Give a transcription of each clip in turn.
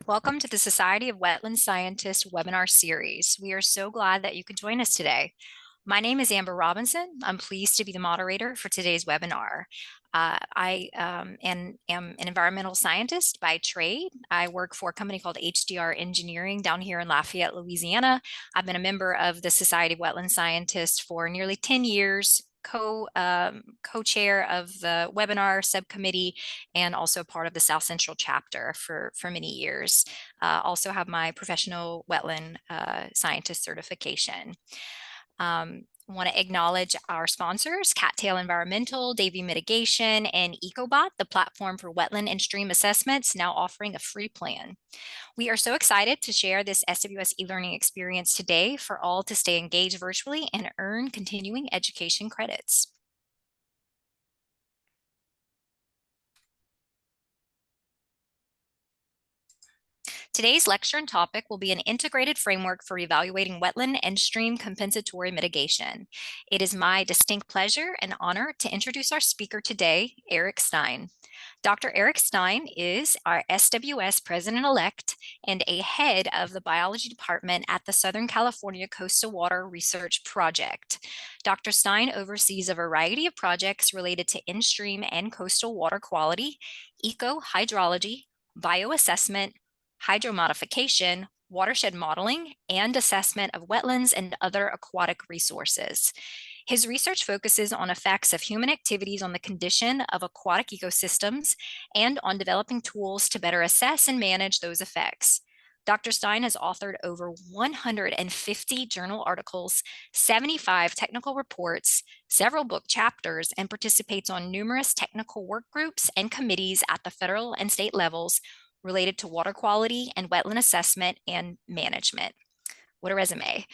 Welcome to the Society of Wetland Scientists webinar series. We are so glad that you could join us today. My name is Amber Robinson. I'm pleased to be the moderator for today's webinar. I am an environmental scientist by trade. I work for a company called HDR Engineering down here in Lafayette, Louisiana. I've been a member of the Society of Wetland Scientists for nearly 10 years, co-chair of the webinar subcommittee, and also part of the South Central chapter for many years. Also have my professional wetland scientist certification. Want to acknowledge our sponsors, Cattail Environmental, Davie Mitigation, and EcoBot, the platform for wetland and stream assessments, now offering a free plan. We are so excited to share this SWS e-learning experience today for all to stay engaged virtually and earn continuing education credits. Today's lecture and topic will be an integrated framework for evaluating wetland and stream compensatory mitigation. It is my distinct pleasure and honor to introduce our speaker today, Eric Stein. Dr. Eric Stein is our SWS president-elect and a head of the biology department at the Southern California Coastal Water Research Project. Dr. Stein oversees a variety of projects related to in-stream and coastal water quality, eco-hydrology, bioassessment, hydromodification, watershed modeling, and assessment of wetlands and other aquatic resources. His research focuses on effects of human activities on the condition of aquatic ecosystems and on developing tools to better assess and manage those effects. Dr. Stein has authored over 150 journal articles, 75 technical reports, several book chapters, and participates on numerous technical work groups and committees at the federal and state levels related to water quality and wetland assessment and management. What a resume.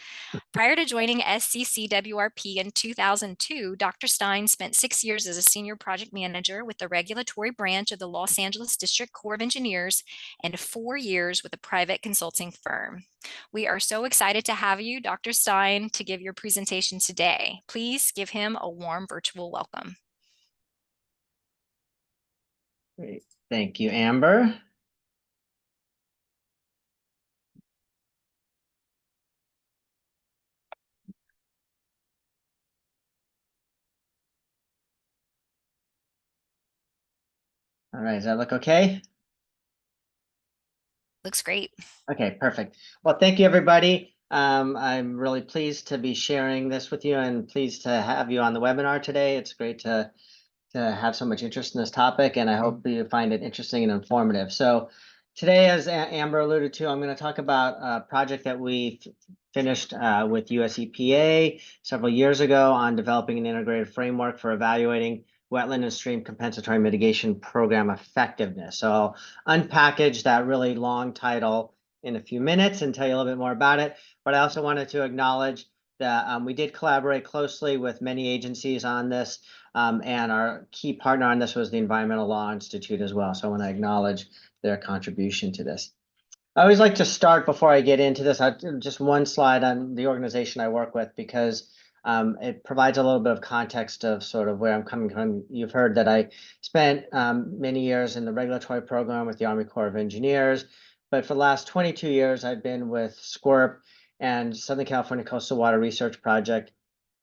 Prior to joining SCCWRP in 2002, Dr. Stein spent 6 years as a senior project manager with the regulatory branch of the Los Angeles District Corps of Engineers and 4 years with a private consulting firm. We are so excited to have you, Dr. Stein, to give your presentation today. Please give him a warm virtual welcome. Great. Thank you, Amber. All right, does that look okay? Looks great. Okay, perfect. Well, thank you, everybody. I'm really pleased to be sharing this with you and pleased to have you on the webinar today. It's great to have so much interest in this topic, and I hope you find it interesting and informative. So today, as Amber alluded to, I'm going to talk about a project that we finished with US EPA several years ago on developing an integrated framework for evaluating wetland and stream compensatory mitigation program effectiveness. So I'll unpackage that really long title in a few minutes and tell you a little bit more about it. But I also wanted to acknowledge that we did collaborate closely with many agencies on this, and our key partner on this was the Environmental Law Institute as well. So I want to acknowledge their contribution to this. I always like to start before I get into this, just one slide on the organization I work with, because it provides a little bit of context of sort of where I'm coming from. You've heard that I spent many years in the regulatory program with the Army Corps of Engineers, but for the last 22 years, I've been with SCORP and Southern California Coastal Water Research Project.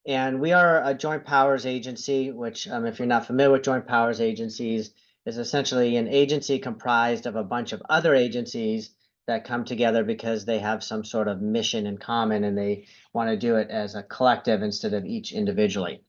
And we are a joint powers agency, which if you're not familiar with joint powers agencies, is essentially an agency comprised of a bunch of other agencies that come together because they have some sort of mission in common and they want to do it as a collective instead of each individually.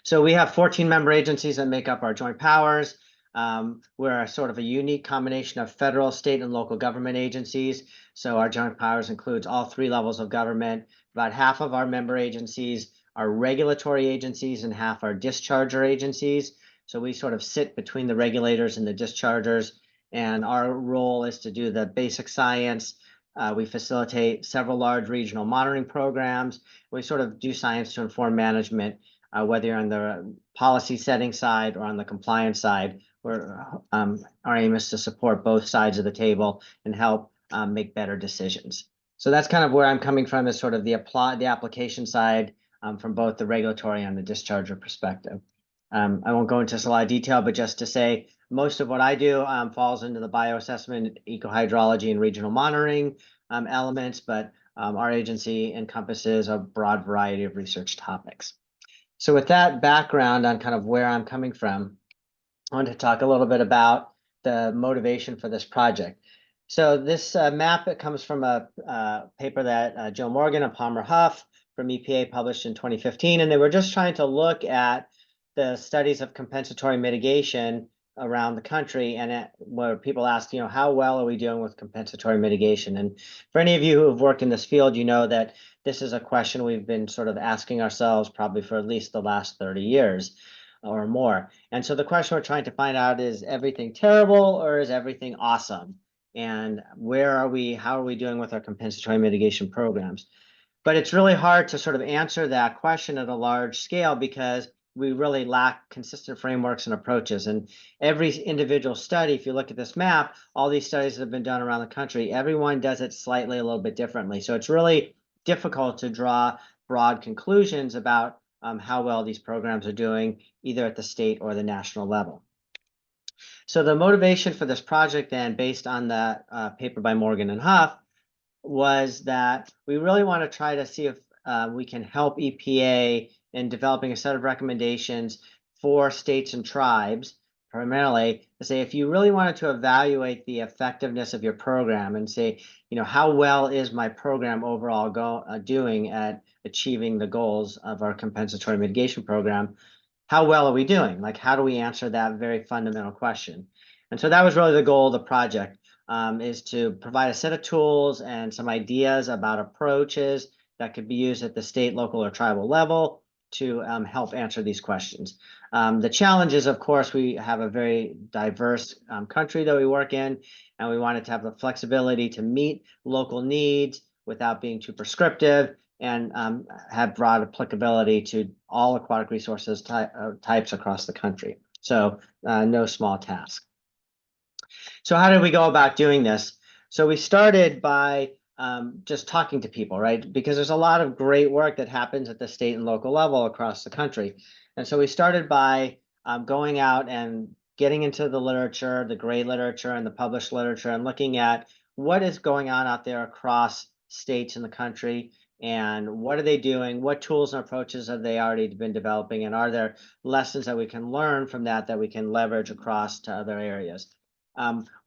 So we have 14 member agencies that make up our joint powers. We're a sort of a unique combination of federal, state, and local government agencies. So our joint powers includes all 3 levels of government. About half of our member agencies are regulatory agencies and half are discharger agencies. So we sort of sit between the regulators and the dischargers. And our role is to do the basic science. We facilitate several large regional monitoring programs. We sort of do science to inform management, whether you're on the policy setting side or on the compliance side. Our aim is to support both sides of the table and help make better decisions. So that's kind of where I'm coming from, is sort of the application side from both the regulatory and the discharger perspective. I won't go into a lot of detail, but just to say, Most of what I do falls into the bioassessment, ecohydrology, and regional monitoring elements, but our agency encompasses a broad variety of research topics. So with that background on kind of where I'm coming from, I wanted to talk a little bit about the motivation for this project. So this map, it comes from a paper that Joe Morgan and Palmer Huff from EPA published in 2015, and they were just trying to look at the studies of compensatory mitigation around the country, and where people ask, how well are we doing with compensatory mitigation? And for any of you who have worked in this field, you know that this is a question we've been sort of asking ourselves probably for at least the last 30 years or more. And so the question we're trying to find out is everything terrible or is everything awesome? And where are we, how are we doing with our compensatory mitigation programs? But it's really hard to sort of answer that question at a large scale because we really lack consistent frameworks and approaches. And every individual study, if you look at this map, all these studies that have been done around the country, everyone does it slightly a little bit differently. So it's really difficult to draw broad conclusions about how well these programs are doing, either at the state or the national level. So the motivation for this project then, based on the paper by Morgan and Huff, was that we really want to try to see if we can help EPA in developing a set of recommendations for states and tribes, primarily to say if you really wanted to evaluate the effectiveness of your program and say, how well is my program overall doing at achieving the goals of our compensatory mitigation program, how well are we doing? Like, how do we answer that very fundamental question? And so that was really the goal of the project, is to provide a set of tools and some ideas about approaches that could be used at the state, local, or tribal level to help answer these questions. The challenge is, of course, we have a very diverse country that we work in, and we wanted to have the flexibility to meet local needs without being too prescriptive and have broad applicability to all aquatic resources types across the country. So no small task. So how did we go about doing this? So we started by just talking to people, right? Because there's a lot of great work that happens at the state and local level across the country. And so we started by going out and getting into the literature, the gray literature and the published literature, and looking at what is going on out there across states in the country and what are they doing, what tools and approaches have they already been developing, and are there lessons that we can learn from that we can leverage across to other areas.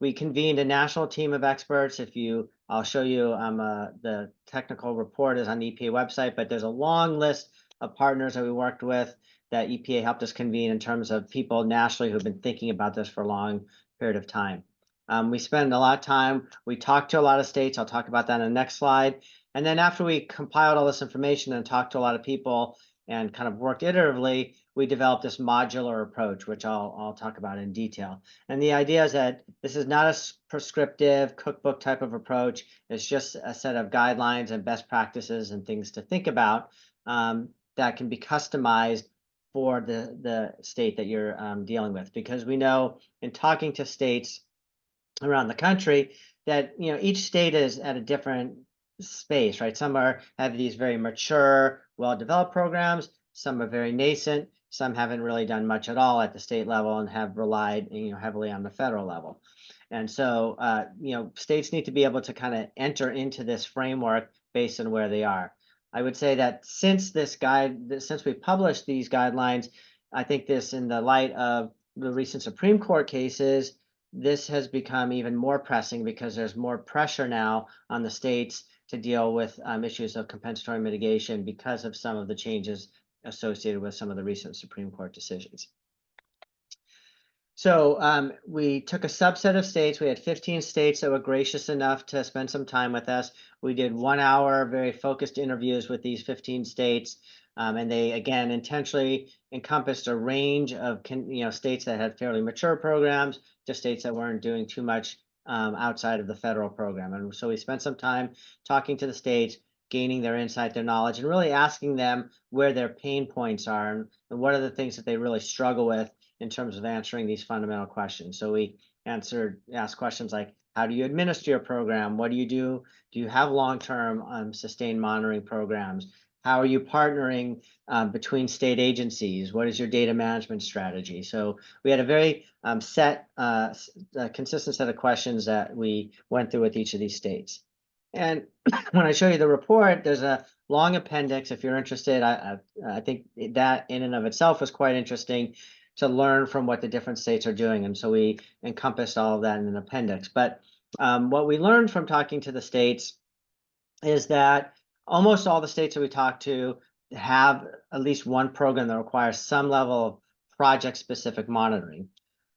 We convened a national team of experts. I'll show you the technical report is on the EPA website, but there's a long list of partners that we worked with that EPA helped us convene in terms of people nationally who've been thinking about this for a long period of time. We spend a lot of time, we talked to a lot of states. I'll talk about that in the next slide. And then after we compiled all this information and talked to a lot of people and kind of worked iteratively, we developed this modular approach, which I'll talk about in detail. And the idea is that this is not a prescriptive cookbook type of approach. It's just a set of guidelines and best practices and things to think about that can be customized for the state that you're dealing with. Because we know in talking to states around the country that each state is at a different space, right? Some have these very mature, well-developed programs. Some are very nascent. Some haven't really done much at all at the state level and have relied heavily on the federal level. And so states need to be able to kind of enter into this framework based on where they are. I would say that since we published these guidelines, I think this, in the light of the recent Supreme Court cases, this has become even more pressing because there's more pressure now on the states to deal with issues of compensatory mitigation because of some of the changes associated with some of the recent Supreme Court decisions. So we took a subset of states. We had 15 states that were gracious enough to spend some time with us. We did 1 hour, very focused interviews with these 15 states. And they, again, intentionally encompassed a range of states that had fairly mature programs to states that weren't doing too much outside of the federal program. And so we spent some time talking to the states, gaining their insight, their knowledge, and really asking them where their pain points are and what are the things that they really struggle with in terms of answering these fundamental questions. So we asked questions like, how do you administer your program? What do you do? Do you have long-term sustained monitoring programs? How are you partnering between state agencies? What is your data management strategy? So we had a very consistent set of questions that we went through with each of these states. And when I show you the report, there's a long appendix. If you're interested, I think that in and of itself was quite interesting to learn from what the different states are doing. And so we encompassed all of that in an appendix. But what we learned from talking to the states is that almost all the states that we talked to have at least one program that requires some level of project-specific monitoring.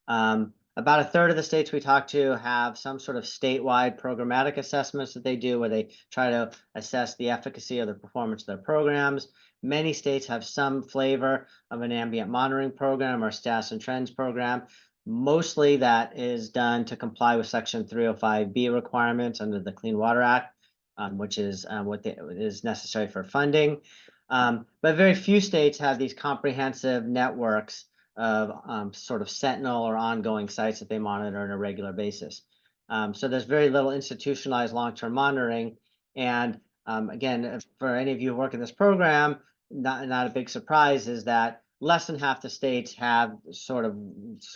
About a third of the states we talked to have some sort of statewide programmatic assessments that they do where they try to assess the efficacy of the performance of their programs. Many states have some flavor of an ambient monitoring program or status and trends program. Mostly that is done to comply with Section 305B requirements under the Clean Water Act, which is what is necessary for funding. But very few states have these comprehensive networks of sort of sentinel or ongoing sites that they monitor on a regular basis. So there's very little institutionalized long-term monitoring. And again, for any of you who work in this program, not a big surprise is that less than half the states have sort of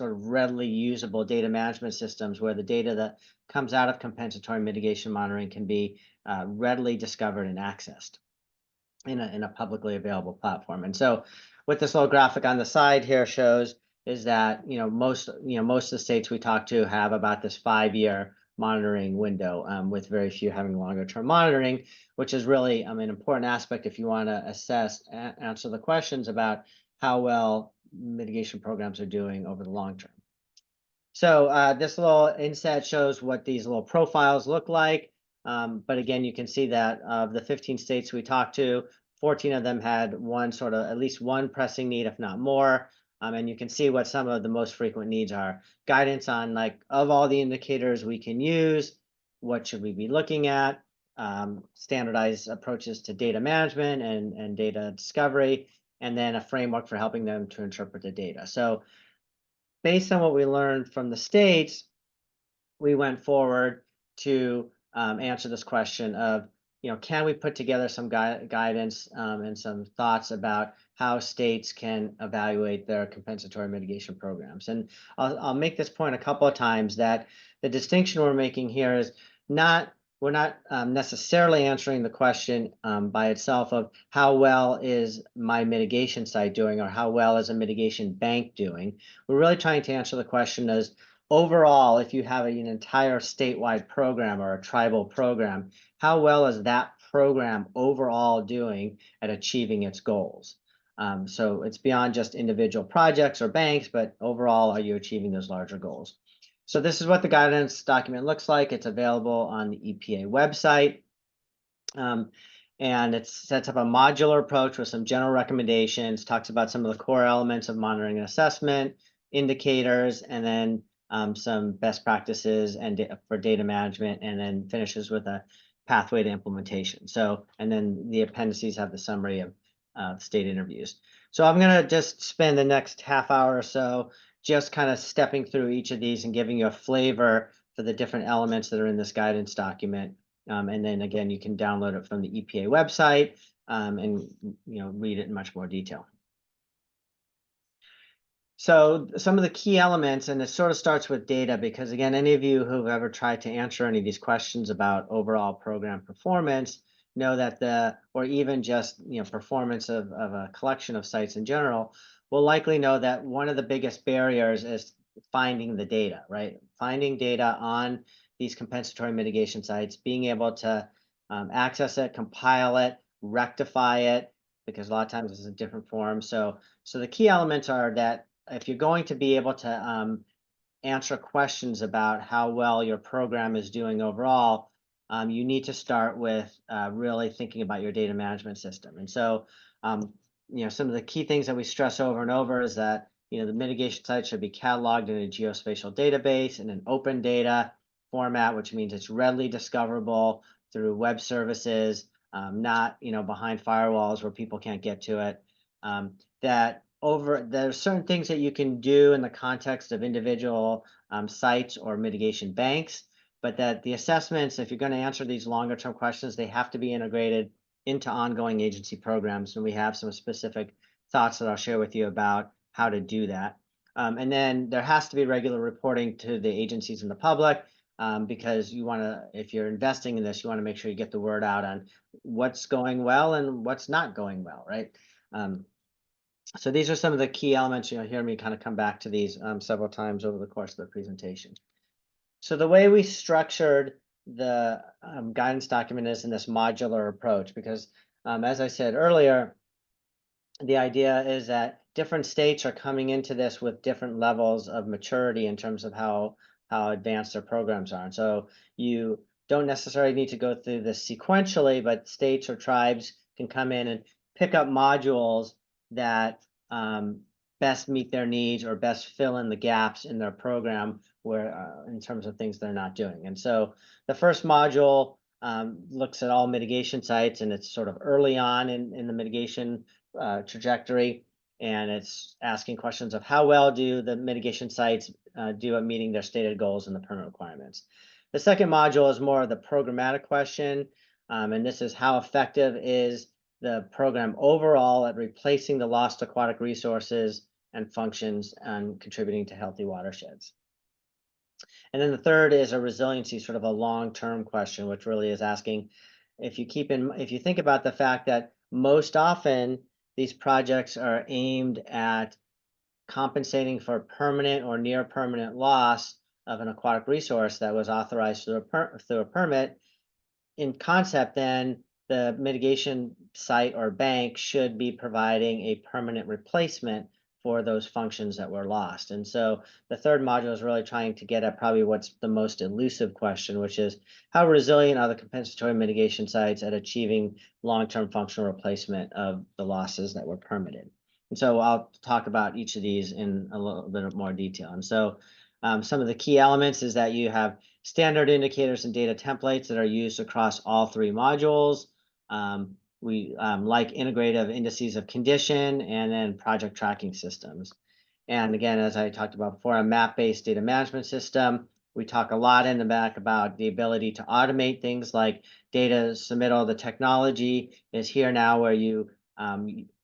readily usable data management systems where the data that comes out of compensatory mitigation monitoring can be readily discovered and accessed in a publicly available platform. And so what this little graphic on the side here shows is that most of the states we talk to have about this 5-year monitoring window, with very few having longer term monitoring, which is really an important aspect if you want to answer the questions about how well mitigation programs are doing over the long term. So this little inset shows what these little profiles look like. But again, you can see that of the 15 states we talked to, 14 of them had at least one pressing need, if not more. And you can see what some of the most frequent needs are. Guidance on, like, of all the indicators we can use, what should we be looking at? Standardized approaches to data management and data discovery, and then a framework for helping them to interpret the data. So based on what we learned from the states, we went forward to answer this question of, can we put together some guidance and some thoughts about how states can evaluate their compensatory mitigation programs. And I'll make this point a couple of times that the distinction we're making here is we're not necessarily answering the question by itself of how well is my mitigation site doing or how well is a mitigation bank doing. We're really trying to answer the question as, overall, if you have an entire statewide program or a tribal program, how well is that program overall doing at achieving its goals? So it's beyond just individual projects or banks, but overall, are you achieving those larger goals? So this is what the guidance document looks like. It's available on the EPA website. And it sets up a modular approach with some general recommendations, talks about some of the core elements of monitoring and assessment, indicators, and then some best practices for data management, and then finishes with a pathway to implementation. So, and then the appendices have the summary of state interviews. So I'm going to just spend the next half hour or so just kind of stepping through each of these and giving you a flavor for the different elements that are in this guidance document. And then again, you can download it from the EPA website and read it in much more detail. So some of the key elements, and it sort of starts with data, because again, any of you who've ever tried to answer any of these questions about overall program performance know that or even just performance of a collection of sites in general, will likely know that one of the biggest barriers is finding the data, right? Finding data on these compensatory mitigation sites, being able to access it, compile it, rectify it, because a lot of times it's in different forms. So the key elements are that if you're going to be able to answer questions about how well your program is doing overall, you need to start with really thinking about your data management system. And so, some of the key things that we stress over and over is that the mitigation site should be cataloged in a geospatial database in an open data format, which means it's readily discoverable through web services, not behind firewalls where people can't get to it. There's certain things that you can do in the context of individual sites or mitigation banks, but that the assessments, if you're going to answer these longer term questions, they have to be integrated into ongoing agency programs. And we have some specific thoughts that I'll share with you about how to do that. And then there has to be regular reporting to the agencies and the public, because you want to, if you're investing in this, you want to make sure you get the word out on what's going well and what's not going well, right? So these are some of the key elements. You'll hear me kind of come back to these several times over the course of the presentation. So the way we structured the guidance document is in this modular approach, because as I said earlier, the idea is that different states are coming into this with different levels of maturity in terms of how advanced their programs are. And so you don't necessarily need to go through this sequentially, but states or tribes can come in and pick up modules that best meet their needs or best fill in the gaps in their program where in terms of things they're not doing. And so the first module looks at all mitigation sites, and it's sort of early on in the mitigation trajectory, and it's asking questions of how well do the mitigation sites do at meeting their stated goals and the permit requirements. The second module is more of the programmatic question, and this is how effective is the program overall at replacing the lost aquatic resources and functions and contributing to healthy watersheds. And then the third is a resiliency, sort of a long-term question, which really is asking if you think about the fact that most often these projects are aimed at compensating for permanent or near permanent loss of an aquatic resource that was authorized through a permit. In concept, then the mitigation site or bank should be providing a permanent replacement for those functions that were lost. And so the third module is really trying to get at probably what's the most elusive question, which is how resilient are the compensatory mitigation sites at achieving long-term functional replacement of the losses that were permitted? And so I'll talk about each of these in a little bit more detail. And so some of the key elements is that you have standard indicators and data templates that are used across all three modules. We like integrative indices of condition and then project tracking systems. And again, as I talked about before, a map-based data management system. We talk a lot in the back about the ability to automate things like data submittal. The technology is here now where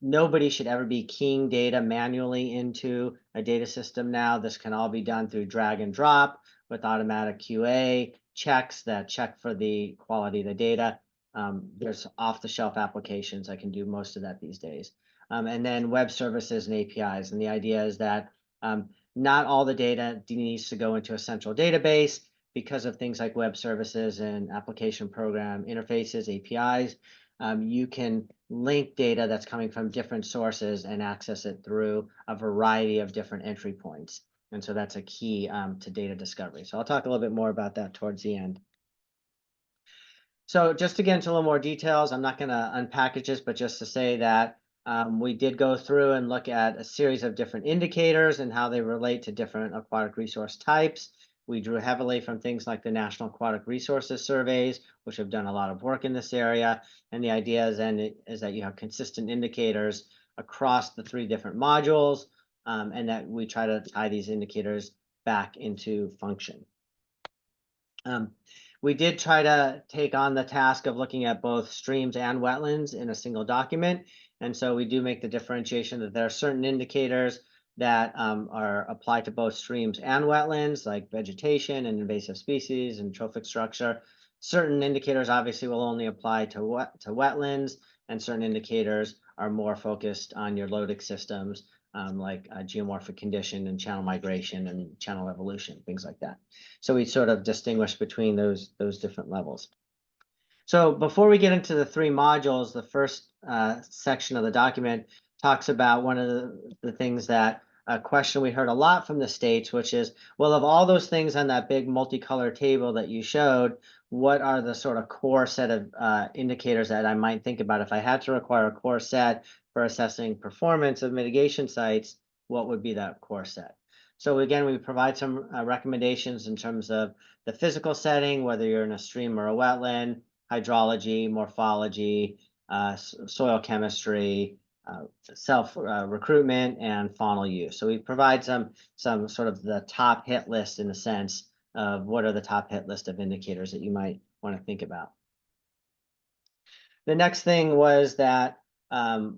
nobody should ever be keying data manually into a data system now. This can all be done through drag and drop with automatic QA checks that check for the quality of the data. There's off-the-shelf applications that can do most of that these days. And then web services and APIs. And the idea is that not all the data needs to go into a central database because of things like web services and application program interfaces, APIs. You can link data that's coming from different sources and access it through a variety of different entry points. And so that's a key to data discovery. So I'll talk a little bit more about that towards the end. So just to get into a little more details, I'm not going to unpackage this, but just to say that we did go through and look at a series of different indicators and how they relate to different aquatic resource types. We drew heavily from things like the National Aquatic Resources Surveys, which have done a lot of work in this area. And the idea is that you have consistent indicators across the three different modules, and that we try to tie these indicators back into function. We did try to take on the task of looking at both streams and wetlands in a single document. And so we do make the differentiation that there are certain indicators that are applied to both streams and wetlands, like vegetation and invasive species and trophic structure. Certain indicators obviously will only apply to wetlands, and certain indicators are more focused on your lotic systems, like geomorphic condition and channel migration and channel evolution, things like that. So we sort of distinguish between those different levels. So before we get into the three modules, the first section of the document talks about one of the things that a question we heard a lot from the states, which is, well, of all those things on that big multicolor table that you showed, what are the sort of core set of indicators that I might think about? If I had to require a core set for assessing performance of mitigation sites, what would be that core set? So again, we provide some recommendations in terms of the physical setting, whether you're in a stream or a wetland, hydrology, morphology, soil chemistry, self recruitment, and faunal use. So we provide some sort of the top hit list in a sense of what are the top hit list of indicators that you might want to think about. the next thing was that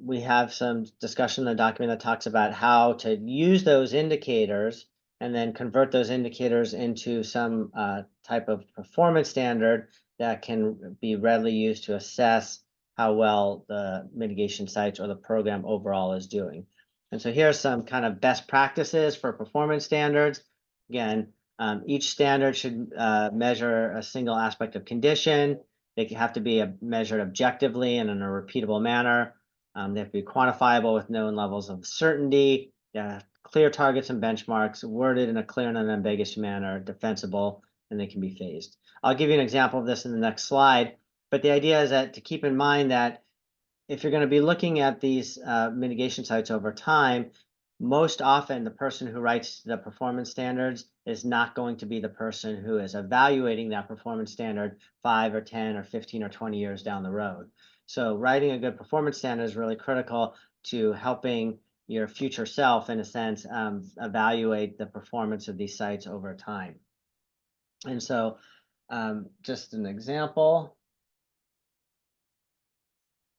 we have some discussion in the document that talks about how to use those indicators and then convert those indicators into some type of performance standard that can be readily used to assess how well the mitigation sites or the program overall is doing. And so here are some kind of best practices for performance standards. Again, each standard should measure a single aspect of condition. They have to be measured objectively and in a repeatable manner. They have to be quantifiable with known levels of certainty. Clear targets and benchmarks, worded in a clear and unambiguous manner, defensible, and they can be phased. I'll give you an example of this in the next slide. But the idea is that to keep in mind that if you're going to be looking at these mitigation sites over time, most often the person who writes the performance standards is not going to be the person who is evaluating that performance standard 5 or 10 or 15 or 20 years down the road. So writing a good performance standard is really critical to helping your future self, in a sense, evaluate the performance of these sites over time. And so just an example.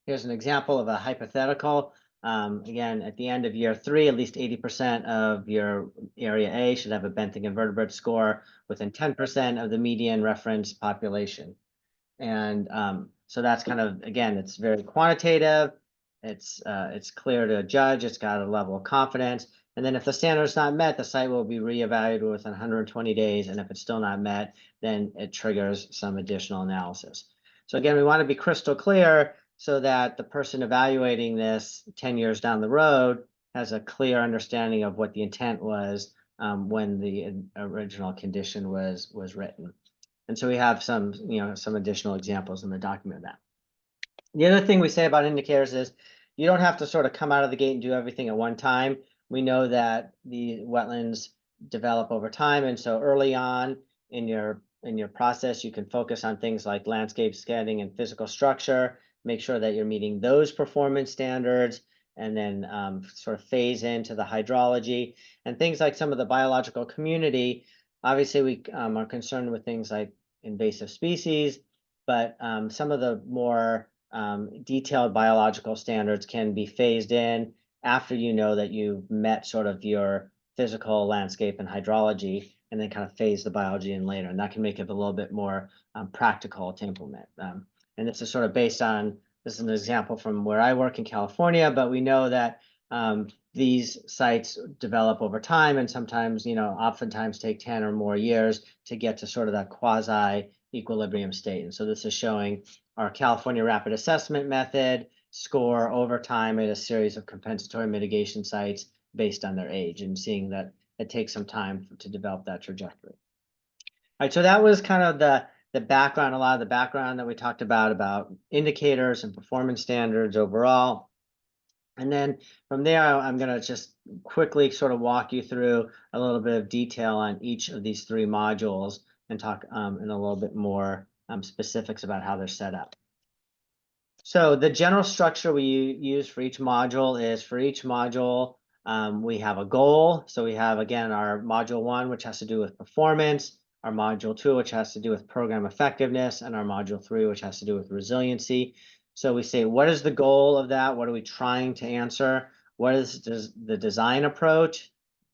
Here's an example of a hypothetical. Again, at the end of year 3, at least 80% of your area A should have a benthic invertebrate score within 10% of the median reference population. And so that's kind of, again, it's very quantitative. It's clear to a judge. It's got a level of confidence. And then if the standard is not met, the site will be reevaluated within 120 days. And if it's still not met, then it triggers some additional analysis. So again, we want to be crystal clear so that the person evaluating this 10 years down the road has a clear understanding of what the intent was when the original condition was written. And so we have some additional examples in the document of that. The other thing we say about indicators is you don't have to sort of come out of the gate and do everything at one time. We know that the wetlands develop over time, and so early on in your process, you can focus on things like landscape scanning and physical structure. Make sure that you're meeting those performance standards, and then sort of phase into the hydrology and things like some of the biological community. Obviously, we are concerned with things like invasive species, but some of the more detailed biological standards can be phased in after you know that you've met sort of your physical landscape and hydrology, and then kind of phase the biology in later. And that can make it a little bit more practical to implement. And this is sort of based on, this is an example from where I work in California, but we know that these sites develop over time and sometimes, oftentimes take 10 or more years to get to sort of that quasi equilibrium state. And so this is showing our California rapid assessment method score over time at a series of compensatory mitigation sites based on their age, and seeing that it takes some time to develop that trajectory. All right, so that was kind of the background, a lot of the background that we talked about indicators and performance standards overall. And then from there, I'm going to just quickly sort of walk you through a little bit of detail on each of these 3 modules and talk in a little bit more specifics about how they're set up. So the general structure we use for each module is, for each module, we have a goal. So we have, again, our module 1, which has to do with performance, our module 2, which has to do with program effectiveness, and our module 3, which has to do with resiliency. So we say, what is the goal of that? What are we trying to answer? What is the design approach?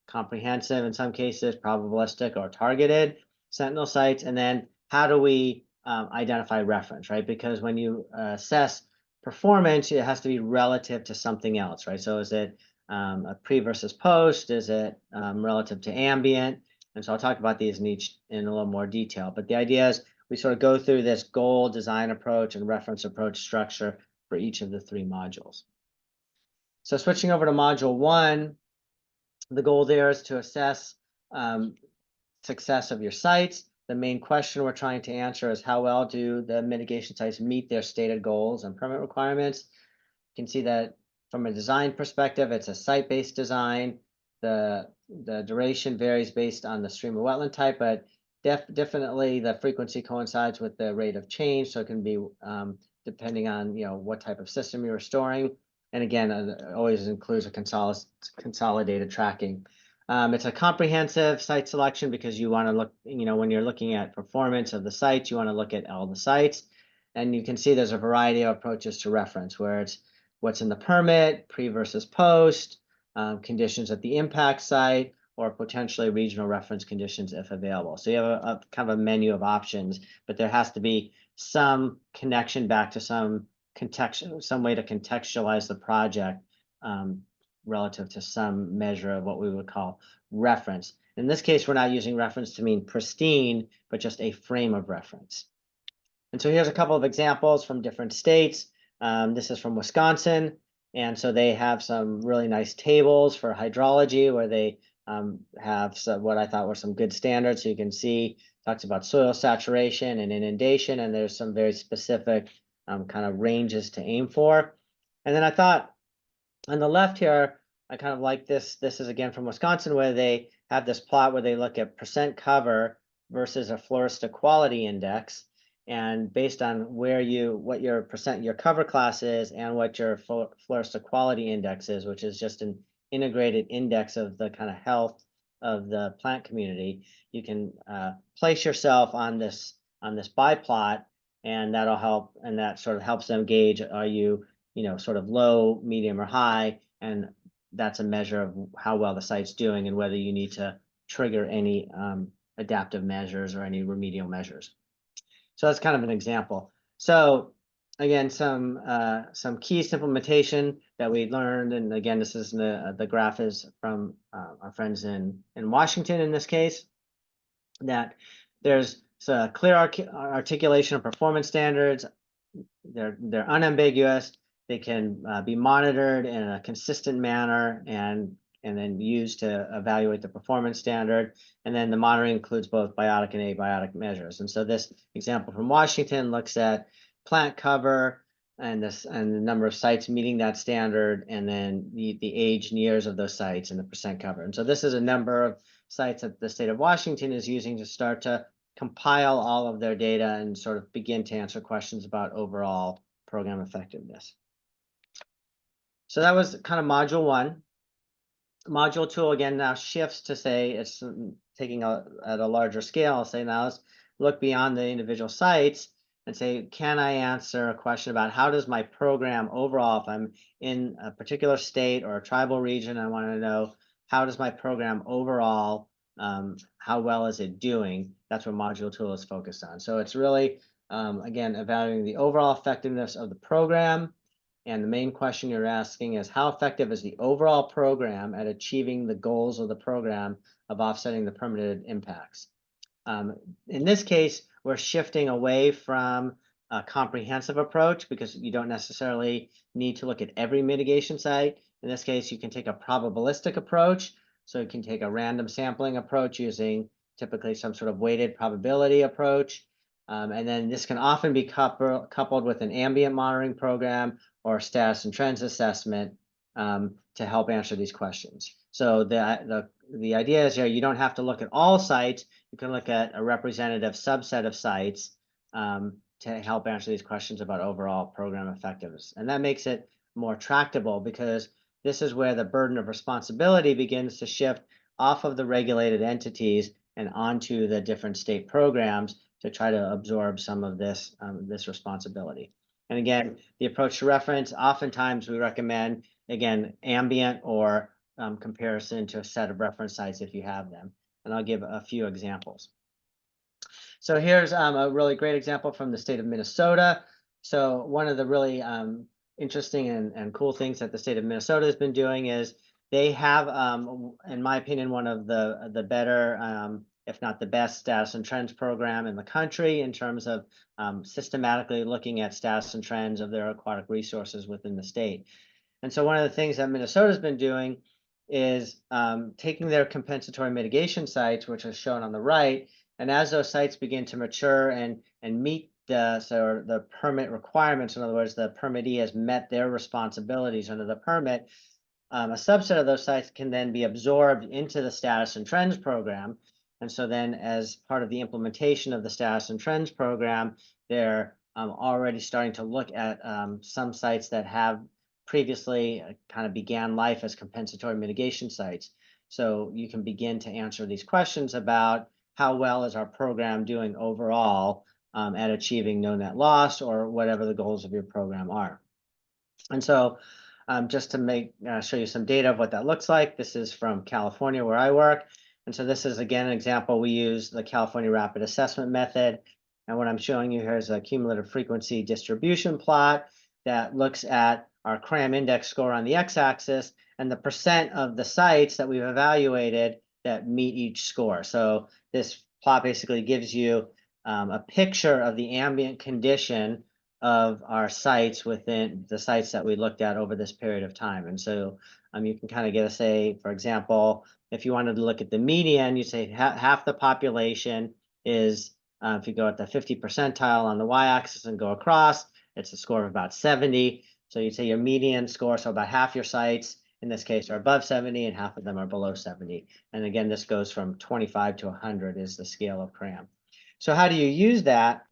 Comprehensive in some cases, probabilistic or targeted sentinel sites. And then how do we identify reference, right? Because when you assess performance, it has to be relative to something else, right? So is it a pre versus post? Is it relative to ambient? And so I'll talk about these in a little more detail. But the idea is we sort of go through this goal, design approach, and reference approach structure for each of the 3 modules. So switching over to module 1, the goal there is to assess success of your sites. The main question we're trying to answer is, how well do the mitigation sites meet their stated goals and permit requirements? You can see that from a design perspective, it's a site-based design. The duration varies based on the stream or wetland type, but definitely the frequency coincides with the rate of change. So it can be depending on what type of system you're restoring. And again, it always includes a consolidated tracking. It's a comprehensive site selection because you want to look, when you're looking at performance of the sites, you want to look at all the sites. And you can see there's a variety of approaches to reference, where it's what's in the permit, pre versus post, conditions at the impact site, or potentially regional reference conditions if available. So you have a kind of a menu of options, but there has to be some connection back to some way to contextualize the project relative to some measure of what we would call reference. In this case, we're not using reference to mean pristine, but just a frame of reference. And so here's a couple of examples from different states. This is from Wisconsin. And so they have some really nice tables for hydrology where they have what I thought were some good standards. So you can see, talks about soil saturation and inundation, and there's some very specific kind of ranges to aim for. And then I thought on the left here, I kind of like this. This is again from Wisconsin, where they have this plot where they look at percent cover versus a florist equality index. And based on what your cover class is and what your florist equality index is, which is just an integrated index of the kind of health of the plant community, you can place yourself on this biplot, and that'll help. And that sort of helps them gauge, are you sort of low, medium, or high, and that's a measure of how well the site's doing and whether you need to trigger any adaptive measures or any remedial measures. So that's kind of an example. So again, some key implementation that we learned, and again, this is the graph is from our friends in Washington in this case, that there's a clear articulation of performance standards. They're unambiguous. They can be monitored in a consistent manner and then used to evaluate the performance standard. And then the monitoring includes both biotic and abiotic measures. And so this example from Washington looks at plant cover and the number of sites meeting that standard, and then the age and years of those sites and the percent cover. And so this is a number of sites that the state of Washington is using to start to compile all of their data and sort of begin to answer questions about overall program effectiveness. So that was kind of module 1. Module 2 again now shifts to say it's taking at a larger scale. Say now let's look beyond the individual sites and say, can I answer a question about how does my program overall, if I'm in a particular state or a tribal region, I want to know how does my program overall, how well is it doing? That's what module 2 is focused on. So it's really, again, evaluating the overall effectiveness of the program. And the main question you're asking is, how effective is the overall program at achieving the goals of the program of offsetting the permitted impacts? In this case, we're shifting away from a comprehensive approach because you don't necessarily need to look at every mitigation site. In this case, you can take a probabilistic approach. So you can take a random sampling approach using typically some sort of weighted probability approach. And then this can often be coupled with an ambient monitoring program or status and trends assessment to help answer these questions. So the idea is here, you don't have to look at all sites. You can look at a representative subset of sites to help answer these questions about overall program effectiveness. And that makes it more tractable because this is where the burden of responsibility begins to shift off of the regulated entities and onto the different state programs to try to absorb some of this responsibility. And again, the approach to reference, oftentimes we recommend, again, ambient or comparison to a set of reference sites if you have them. And I'll give a few examples. So here's a really great example from the state of Minnesota. So one of the really interesting and cool things that the state of Minnesota has been doing is they have, in my opinion, one of the better, if not the best, status and trends program in the country in terms of systematically looking at status and trends of their aquatic resources within the state. And so one of the things that Minnesota's been doing is taking their compensatory mitigation sites, which are shown on the right, and as those sites begin to mature and meet the permit requirements, in other words, the permittee has met their responsibilities under the permit, a subset of those sites can then be absorbed into the status and trends program. And so then as part of the implementation of the status and trends program, they're already starting to look at some sites that have previously kind of began life as compensatory mitigation sites. So you can begin to answer these questions about how well is our program doing overall at achieving no net loss or whatever the goals of your program are. And so just to show you some data of what that looks like, this is from California where I work. And so this is, again, an example. We use the California Rapid Assessment Method. And what I'm showing you here is a cumulative frequency distribution plot that looks at our CRAM index score on the x-axis and the percent of the sites that we've evaluated that meet each score. So this plot basically gives you a picture of the ambient condition of our sites within the sites that we looked at over this period of time. And so you can kind of get a say, for example, if you wanted to look at the median, you say half the population is, if you go at the 50 percentile on the y-axis and go across, it's a score of about 70. So you'd say your median score, so about half your sites in this case are above 70 and half of them are below 70. And again, this goes from 25 to 100 is the scale of CRAM. So how do you use that?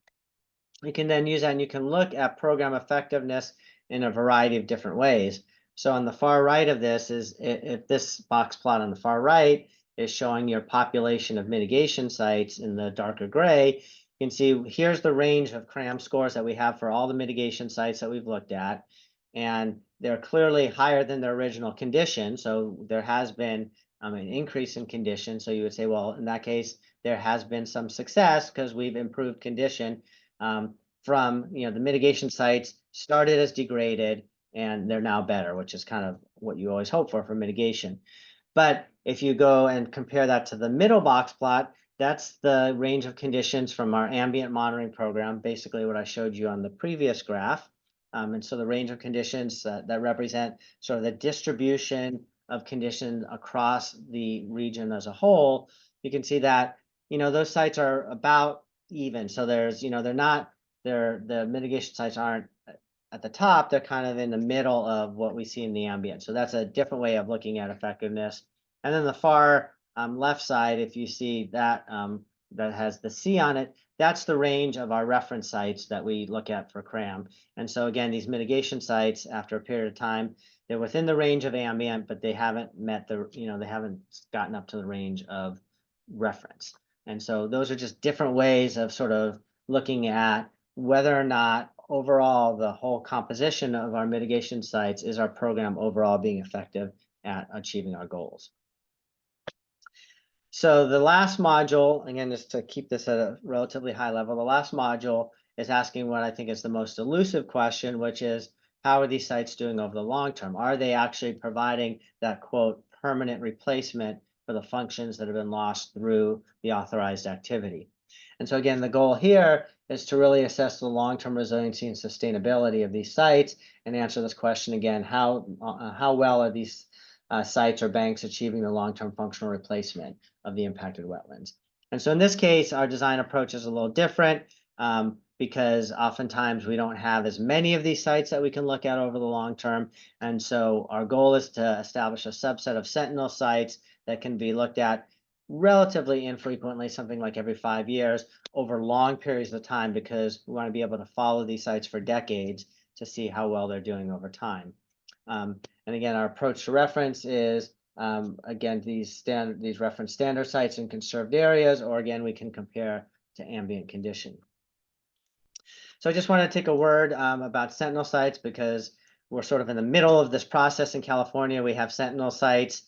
You can then use that and you can look at program effectiveness in a variety of different ways. So on the far right of this is, if this box plot on the far right is showing your population of mitigation sites in the darker gray, you can see here's the range of CRAM scores that we have for all the mitigation sites that we've looked at. And they're clearly higher than their original condition. So there has been an increase in condition. So you would say, well, in that case, there has been some success because we've improved condition. From the mitigation sites started as degraded and they're now better, which is kind of what you always hope for mitigation. But if you go and compare that to the middle box plot, that's the range of conditions from our ambient monitoring program, basically what I showed you on the previous graph. And so the range of conditions that represent sort of the distribution of conditions across the region as a whole, you can see that those sites are about even. So there's the mitigation sites aren't at the top, they're kind of in the middle of what we see in the ambient. So that's a different way of looking at effectiveness. And then the far left side, if you see that that has the C on it, that's the range of our reference sites that we look at for CRAM. And so again, these mitigation sites, after a period of time, they're within the range of ambient, but they haven't met they haven't gotten up to the range of reference. And so those are just different ways of sort of looking at whether or not overall the whole composition of our mitigation sites is our program overall being effective at achieving our goals. So the last module, again, just to keep this at a relatively high level, the last module is asking what I think is the most elusive question, which is how are these sites doing over the long term? Are they actually providing that, quote, permanent replacement for the functions that have been lost through the authorized activity? And so again, the goal here is to really assess the long-term resiliency and sustainability of these sites and answer this question again, how well are these sites or banks achieving the long-term functional replacement of the impacted wetlands? And so in this case, our design approach is a little different because oftentimes we don't have as many of these sites that we can look at over the long term. And so our goal is to establish a subset of sentinel sites that can be looked at relatively infrequently, something like every 5 years, over long periods of time, because we want to be able to follow these sites for decades to see how well they're doing over time. And again, our approach to reference is, again, these reference standard sites in conserved areas, or again, we can compare to ambient condition. So I just want to take a word about sentinel sites because we're sort of in the middle of this process in California. We have sentinel sites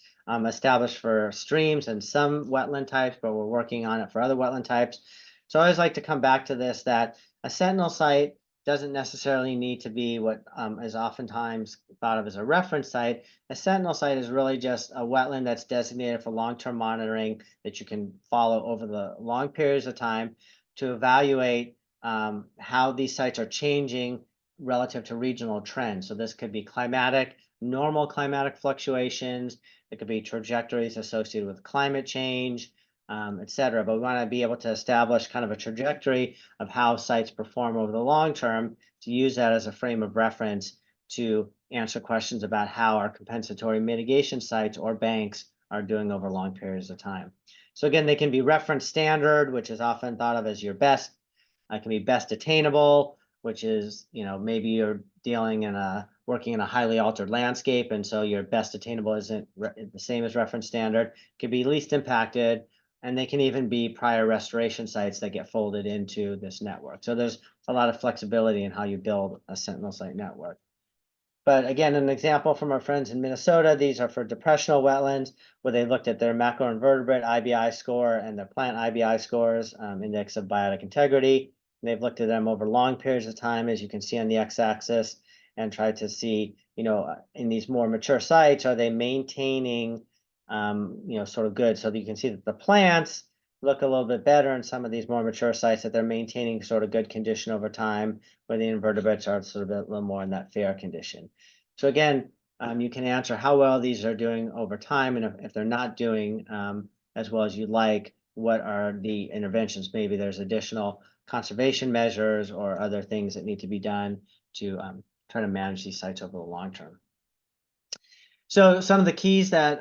established for streams and some wetland types, but we're working on it for other wetland types. So I always like to come back to this, that a sentinel site doesn't necessarily need to be what is oftentimes thought of as a reference site. A sentinel site is really just a wetland that's designated for long-term monitoring that you can follow over the long periods of time to evaluate how these sites are changing relative to regional trends. So this could be normal climatic fluctuations. It could be trajectories associated with climate change, et cetera. But we want to be able to establish kind of a trajectory of how sites perform over the long term to use that as a frame of reference to answer questions about how our compensatory mitigation sites or banks are doing over long periods of time. So again, they can be reference standard, which is often thought of as your best. It can be best attainable, which is, maybe you're working in a highly altered landscape, and so your best attainable isn't the same as reference standard. It could be least impacted, and they can even be prior restoration sites that get folded into this network. So there's a lot of flexibility in how you build a sentinel site network. But again, an example from our friends in Minnesota, these are for depressional wetlands, where they looked at their macroinvertebrate IBI score and their plant IBI scores, index of biotic integrity. And they've looked at them over long periods of time, as you can see on the x-axis, and tried to see, in these more mature sites, are they maintaining, sort of good. So that you can see that the plants look a little bit better in some of these more mature sites, that they're maintaining sort of good condition over time, where the invertebrates are sort of a little more in that fair condition. So again, you can answer how well these are doing over time, and if they're not doing as well as you'd like, what are the interventions? Maybe there's additional conservation measures or other things that need to be done to try to manage these sites over the long term. So some of the keys that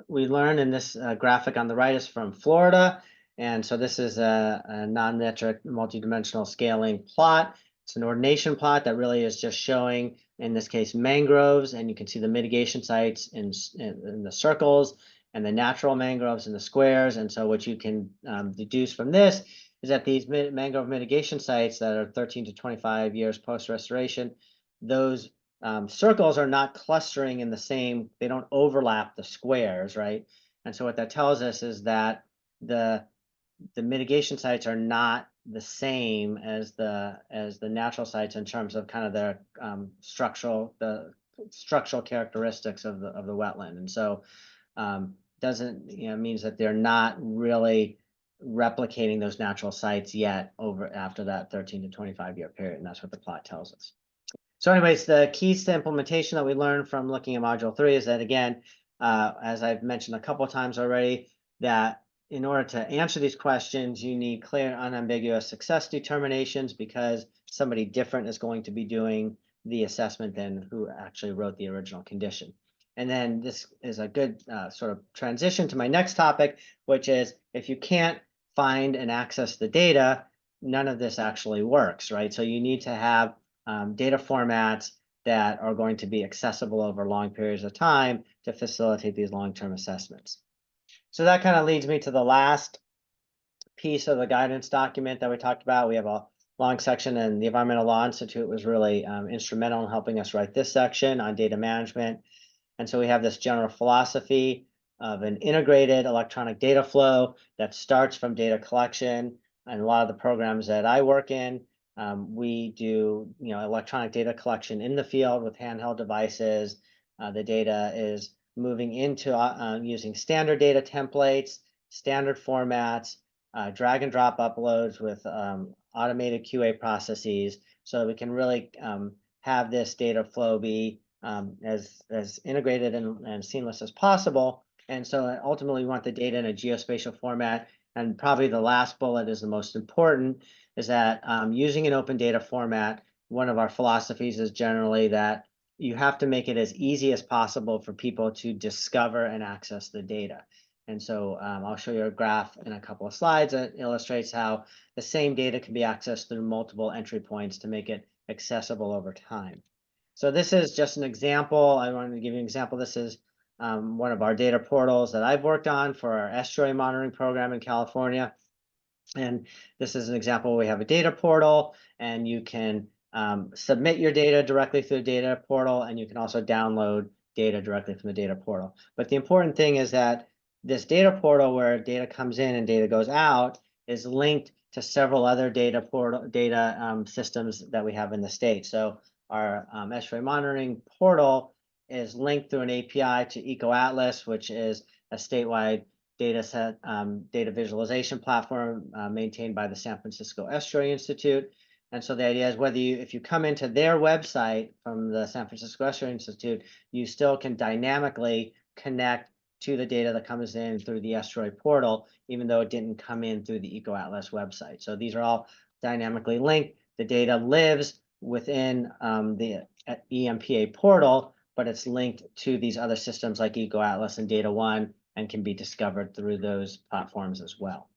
we learned in this graphic on the right is from Florida. And so this is a non-metric multidimensional scaling plot. It's an ordination plot that really is just showing, in this case, mangroves. And you can see the mitigation sites in the circles and the natural mangroves in the squares. And so what you can deduce from this is that these mangrove mitigation sites that are 13 to 25 years post-restoration, those circles are not clustering in the same, they don't overlap the squares, right? And so what that tells us is that the mitigation sites are not the same as the natural sites in terms of kind of their structural characteristics of the wetland. And so doesn't means that they're not really replicating those natural sites yet after that 13 to 25 year period. And that's what the plot tells us. So anyways, the keys to implementation that we learned from looking at Module 3 is that, again, as I've mentioned a couple of times already, that in order to answer these questions, you need clear, unambiguous success determinations, because somebody different is going to be doing the assessment than who actually wrote the original condition. And then this is a good sort of transition to my next topic, which is if you can't find and access the data, none of this actually works, right? So you need to have data formats that are going to be accessible over long periods of time to facilitate these long-term assessments. So that kind of leads me to the last piece of the guidance document that we talked about. We have a long section, and the Environmental Law Institute was really instrumental in helping us write this section on data management. And so we have this general philosophy of an integrated electronic data flow that starts from data collection. And a lot of the programs that I work in, we do electronic data collection in the field with handheld devices. The data is moving into using standard data templates, standard formats, drag and drop uploads with automated QA processes, so that we can really have this data flow be as integrated and seamless as possible. And so ultimately we want the data in a geospatial format. And probably the last bullet is the most important, is that using an open data format, one of our philosophies is generally that you have to make it as easy as possible for people to discover and access the data. And so I'll show you a graph in a couple of slides that illustrates how the same data can be accessed through multiple entry points to make it accessible over time. So this is just an example. I wanted to give you an example. This is one of our data portals that I've worked on for our estuary monitoring program in California. And this is an example. We have a data portal, and you can submit your data directly through the data portal, and you can also download data directly from the data portal. But the important thing is that this data portal, where data comes in and data goes out, is linked to several other data systems that we have in the state. So our estuary monitoring portal is linked through an API to EcoAtlas, which is a statewide data visualization platform maintained by the San Francisco Estuary Institute. And so the idea is if you come into their website from the San Francisco Estuary Institute, you still can dynamically connect to the data that comes in through the estuary portal, even though it didn't come in through the EcoAtlas website. So these are all dynamically linked. The data lives within the EMPA portal, but it's linked to these other systems like EcoAtlas and Data One, and can be discovered through those platforms as well.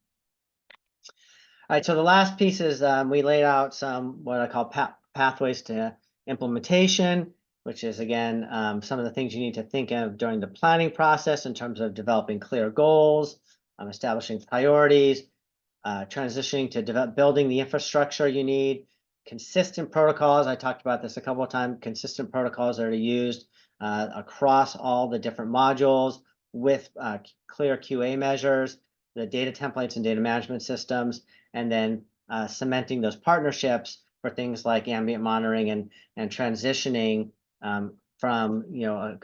All right, so the last piece is we laid out some what I call pathways to implementation, which is, again, some of the things you need to think of during the planning process in terms of developing clear goals, establishing priorities, transitioning to building the infrastructure you need, consistent protocols. I talked about this a couple of times, consistent protocols that are used across all the different modules with clear QA measures, the data templates and data management systems, and then cementing those partnerships for things like ambient monitoring and transitioning from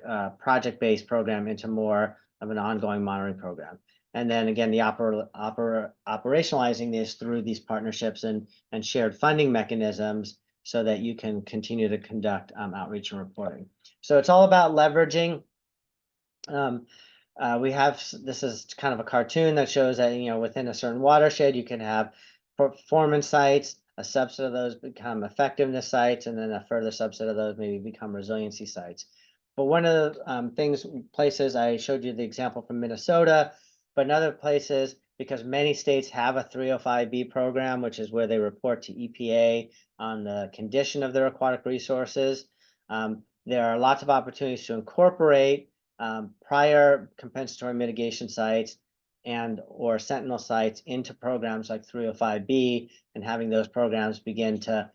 a project-based program into more of an ongoing monitoring program. And then again, the operationalizing this through these partnerships and shared funding mechanisms so that you can continue to conduct outreach and reporting. So it's all about leveraging. This is kind of a cartoon that shows that, within a certain watershed, you can have performance sites, a subset of those become effectiveness sites, and then a further subset of those maybe become resiliency sites. But one of the places I showed you the example from Minnesota, but in other places, because many states have a 305B program, which is where they report to EPA on the condition of their aquatic resources, there are lots of opportunities to incorporate prior compensatory mitigation sites or sentinel sites into programs like 305B, and having those programs begin to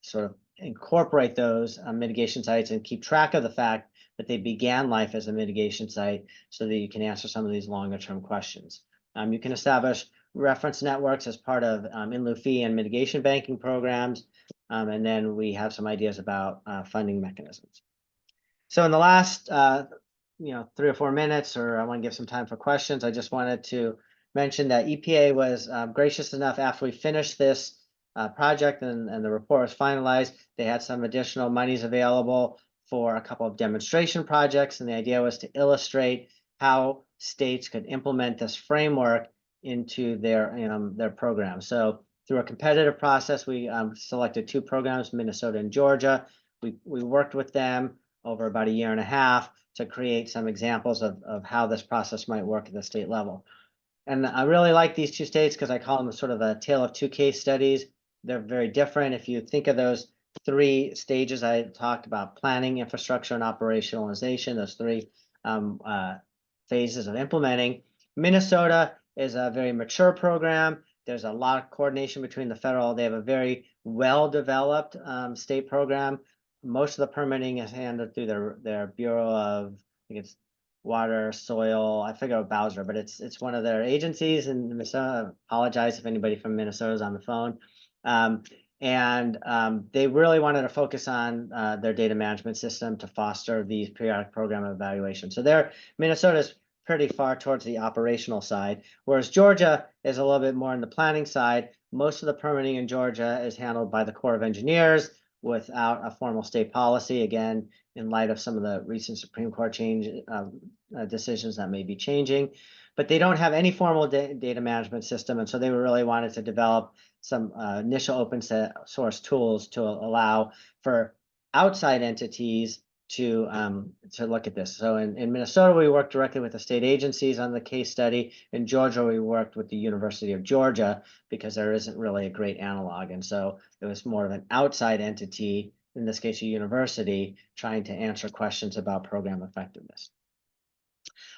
sort of incorporate those mitigation sites and keep track of the fact that they began life as a mitigation site so that you can answer some of these longer term questions. You can establish reference networks as part of in-lieu fee and mitigation banking programs. And then we have some ideas about funding mechanisms. So in the last 3 or 4 minutes, or I want to give some time for questions, I just wanted to mention that EPA was gracious enough after we finished this project and the report was finalized. They had some additional monies available for a couple of demonstration projects, and the idea was to illustrate how states could implement this framework into their program. So through a competitive process, we selected 2 programs, Minnesota and Georgia. We worked with them over about a year and a half to create some examples of how this process might work at the state level. And I really like these 2 states because I call them sort of a tale of 2 case studies. They're very different. If you think of those 3 stages I talked about, planning, infrastructure, and operationalization, those 3 phases of implementing. Minnesota is a very mature program. There's a lot of coordination between the federal. They have a very well-developed state program. Most of the permitting is handled through their Bureau of, I think it's Water, Soil, I forget what Bowser, but it's one of their agencies in Minnesota. I apologize if anybody from Minnesota is on the phone. They really wanted to focus on their data management system to foster these periodic program evaluations. So Minnesota's pretty far towards the operational side, whereas Georgia is a little bit more in the planning side. Most of the permitting in Georgia is handled by the Corps of Engineers without a formal state policy, again, in light of some of the recent Supreme Court decisions that may be changing. But they don't have any formal data management system, and so they really wanted to develop some initial open source tools to allow for outside entities to look at this. So in Minnesota, we worked directly with the state agencies on the case study. In Georgia, we worked with the University of Georgia because there isn't really a great analog. And so it was more of an outside entity, in this case, a university, trying to answer questions about program effectiveness.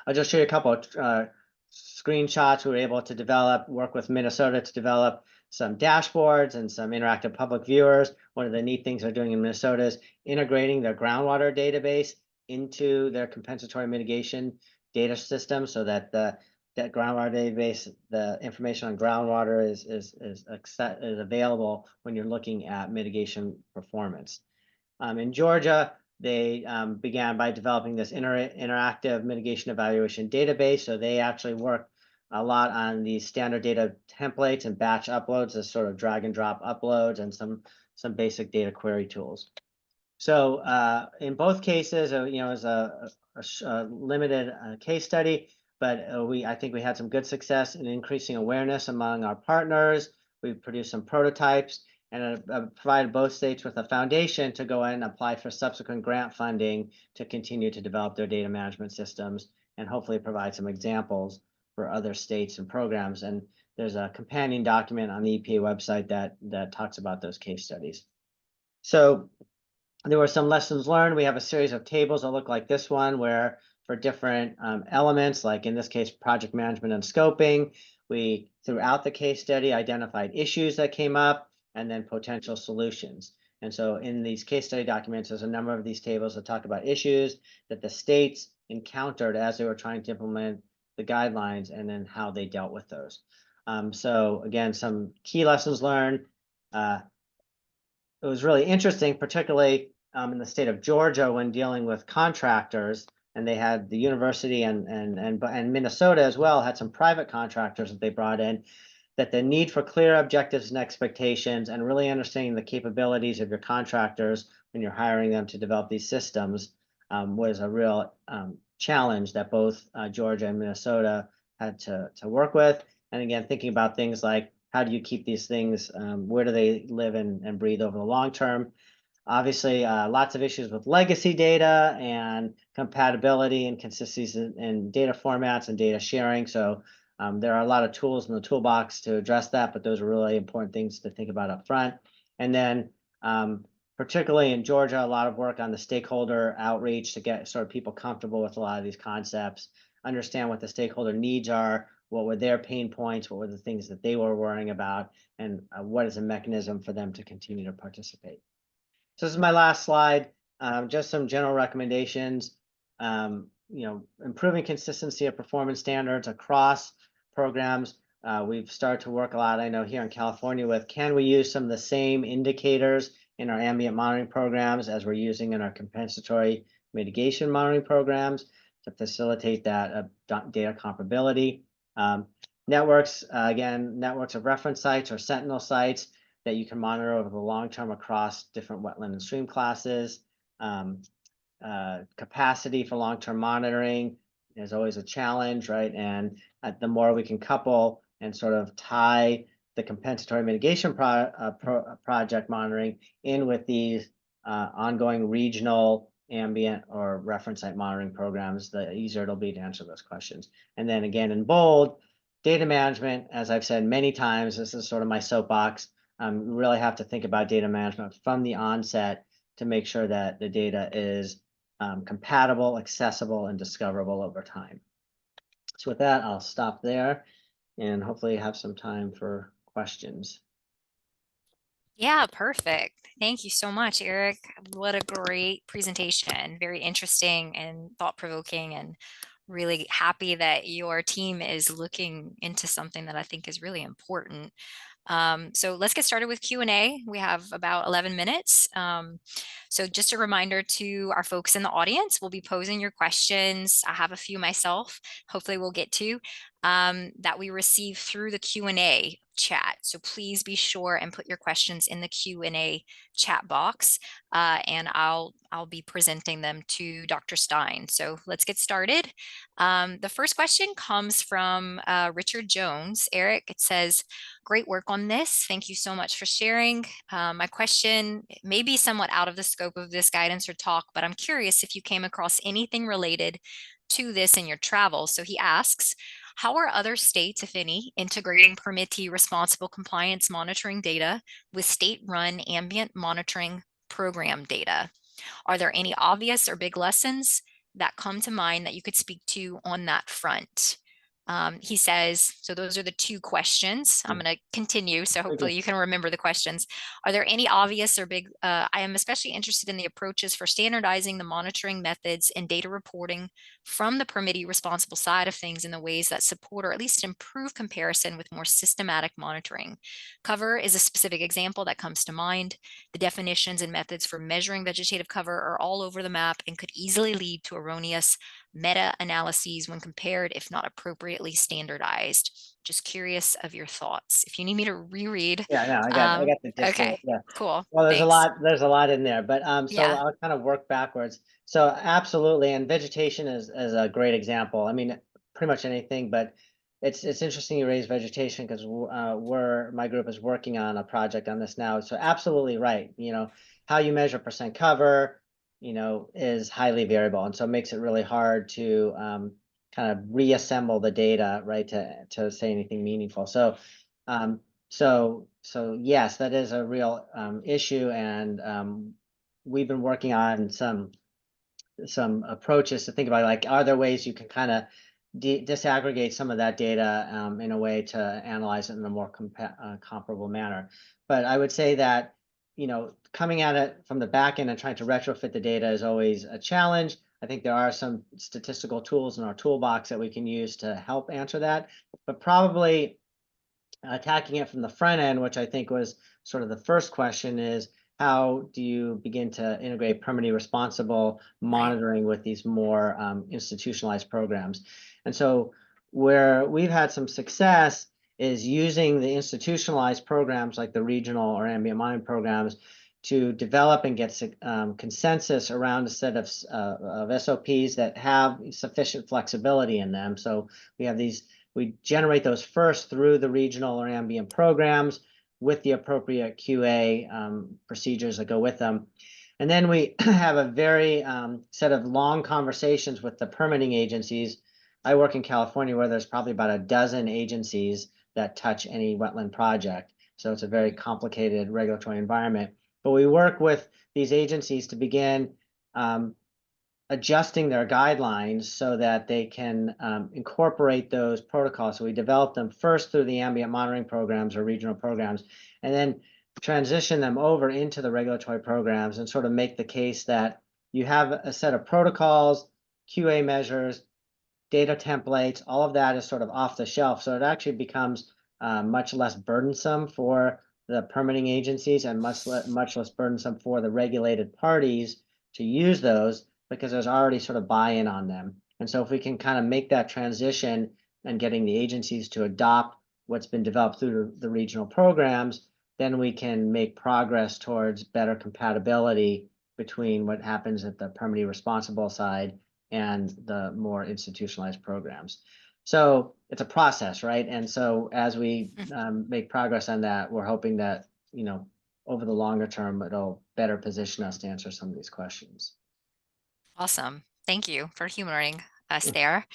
I'll just show you a couple of screenshots. We were able to work with Minnesota to develop some dashboards and some interactive public viewers. One of the neat things they're doing in Minnesota is integrating their groundwater database into their compensatory mitigation data system so that that groundwater database, the information on groundwater is available when you're looking at mitigation performance. In Georgia, they began by developing this interactive mitigation evaluation database. So they actually worked a lot on these standard data templates and batch uploads, as sort of drag and drop uploads, and some basic data query tools. So in both cases, it was a limited case study, but I think we had some good success in increasing awareness among our partners. We produced some prototypes and provided both states with a foundation to go in and apply for subsequent grant funding to continue to develop their data management systems and hopefully provide some examples for other states and programs. And there's a companion document on the EPA website that talks about those case studies. So there were some lessons learned. We have a series of tables that look like this one, where for different elements, like in this case, project management and scoping. We, throughout the case study, identified issues that came up and then potential solutions. And so in these case study documents, there's a number of these tables that talk about issues that the states encountered as they were trying to implement the guidelines and then how they dealt with those. So again, some key lessons learned. It was really interesting, particularly in the state of Georgia when dealing with contractors, and they had the university and Minnesota as well had some private contractors that they brought in, that the need for clear objectives and expectations and really understanding the capabilities of your contractors when you're hiring them to develop these systems was a real challenge that both Georgia and Minnesota had to work with. And again, thinking about things like how do you keep these things, where do they live and breathe over the long term? Obviously, lots of issues with legacy data and compatibility and consistencies in data formats and data sharing. So there are a lot of tools in the toolbox to address that, but those are really important things to think about up front. And then particularly in Georgia, a lot of work on the stakeholder outreach to get sort of people comfortable with a lot of these concepts, understand what the stakeholder needs are, what were their pain points, what were the things that they were worrying about, and what is a mechanism for them to continue to participate. So this is my last slide. Just some general recommendations. Improving consistency of performance standards across programs. We've started to work a lot, I know, here in California with, can we use some of the same indicators in our ambient monitoring programs as we're using in our compensatory mitigation monitoring programs to facilitate that data comparability. Networks, again, networks of reference sites or sentinel sites that you can monitor over the long term across different wetland and stream classes. Capacity for long-term monitoring is always a challenge, right? And the more we can couple and sort of tie the compensatory mitigation project monitoring in with these ongoing regional ambient or reference site monitoring programs, the easier it'll be to answer those questions. And then again, in bold, data management, as I've said many times, this is sort of my soapbox. We really have to think about data management from the onset to make sure that the data is compatible, accessible, and discoverable over time. So with that, I'll stop there and hopefully have some time for questions. Yeah, perfect. Thank you so much, Eric. What a great presentation. Very interesting and thought-provoking, and really happy that your team is looking into something that I think is really important. So let's get started with Q&A. We have about 11 minutes. So just a reminder to our folks in the audience, we'll be posing your questions. I have a few myself, hopefully we'll get to, that we receive through the Q&A chat. So please be sure and put your questions in the Q&A chat box, and I'll be presenting them to Dr. Stein. So let's get started. The first question comes from Richard Jones. Eric, it says, great work on this. Thank you so much for sharing. My question may be somewhat out of the scope of this guidance or talk, but I'm curious if you came across anything related to this in your travels. So he asks, how are other states, if any, integrating permittee responsible compliance monitoring data with state-run ambient monitoring program data? Are there any obvious or big lessons that come to mind that you could speak to on that front? He says, so those are the two questions. I'm going to continue, so hopefully you can remember the questions. Are there any obvious or big, I am especially interested in the approaches for standardizing the monitoring methods and data reporting from the permittee responsible side of things in the ways that support or at least improve comparison with more systematic monitoring. Cover is a specific example that comes to mind. The definitions and methods for measuring vegetative cover are all over the map and could easily lead to erroneous meta-analyses when compared, if not appropriately standardized. Just curious of your thoughts. If you need me to reread. Yeah, no, I got the gist of it. Okay, Yeah. cool. Well, Thanks. there's a lot in there, but so Yeah. I'll kind of work backwards. So absolutely, and vegetation is a great example. I mean, pretty much anything, but it's interesting you raise vegetation because my group is working on a project on this now. So absolutely right. How you measure percent cover, is highly variable, and so it makes it really hard to kind of reassemble the data, right, to say anything meaningful. So yes, that is a real issue, and we've been working on some some approaches to think about, like, are there ways you can kind of disaggregate some of that data in a way to analyze it in a more comparable manner. But I would say that, coming at it from the back end and trying to retrofit the data is always a challenge. I think there are some statistical tools in our toolbox that we can use to help answer that, but probably attacking it from the front end, which I think was sort of the first question, is how do you begin to integrate permanently responsible Right. monitoring with these more institutionalized programs? And so where we've had some success is using the institutionalized programs like the regional or ambient monitoring programs to develop and get consensus around a set of SOPs that have sufficient flexibility in them. So we generate those first through the regional or ambient programs with the appropriate QA procedures that go with them. And then we have a very set of long conversations with the permitting agencies. I work in California, where there's probably about a dozen agencies that touch any wetland project. So it's a very complicated regulatory environment. But we work with these agencies to begin adjusting their guidelines so that they can incorporate those protocols. So we develop them first through the ambient monitoring programs or regional programs, and then transition them over into the regulatory programs and sort of make the case that you have a set of protocols, QA measures, data templates, all of that is sort of off the shelf. So it actually becomes much less burdensome for the permitting agencies and much less burdensome for the regulated parties to use those, because there's already sort of buy-in on them. And so if we can kind of make that transition and getting the agencies to adopt what's been developed through the regional programs, then we can make progress towards better compatibility between what happens at the permitting responsible side and the more institutionalized programs. So it's a process, right? And so as we make progress on that, we're hoping that, over the longer term, it'll better position us to answer some of these questions. Awesome. Thank you for humoring us there.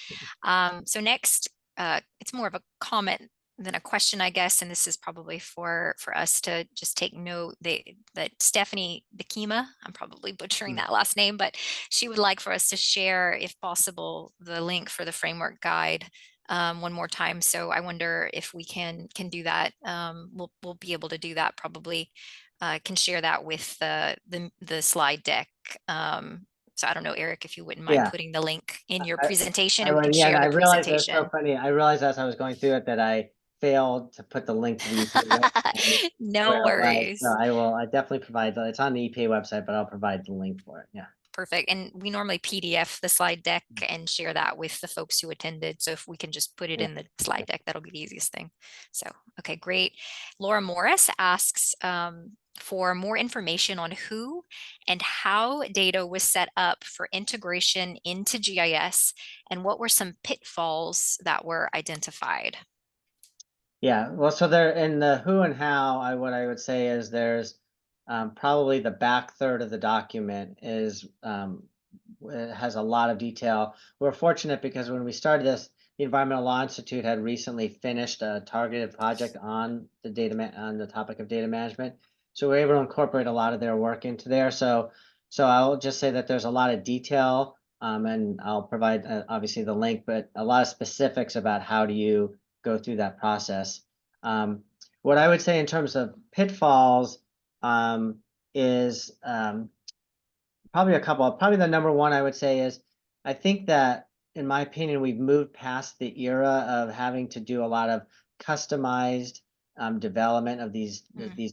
So next, it's more of a comment than a question, I guess, and this is probably for us to just take note that Stephanie Bakima, I'm probably butchering that last name, but she would like for us to share, if possible, the link for the framework guide one more time. So I wonder if we can do that. We'll be able to do that probably. Can share that with the slide deck. So I don't know, Eric, if you wouldn't mind Yeah, putting the link in your I, presentation, I and we can would. Yeah, and share I the realized that's so presentation. funny. I realized as I was going through it that I failed to put the link to the EPA website where No it was. So worries. I definitely provide it's on the EPA website, but I'll provide the link for it. Yeah. Perfect. And we normally PDF the slide deck and share that with the folks who attended. So if we can just put it Yeah. in the slide deck, that'll be the easiest thing. So, okay, great. Laura Morris asks for more information on who and how data was set up for integration into GIS, and what were some pitfalls that were identified. Yeah, well, so there in the who and how, what I would say is there's probably the back third of the document is it has a lot of detail. We're fortunate because when we started this, the Environmental Law Institute had recently finished a targeted project on on the topic of data management, so we're able to incorporate a lot of their work into there. So I'll just say that there's a lot of detail, and I'll provide obviously the link, but a lot of specifics about how do you go through that process. What I would say in terms of pitfalls is probably a couple. Probably the number one I would say is I think that, in my opinion, we've moved past the era of having to do a lot of customized development of these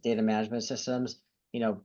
data management systems.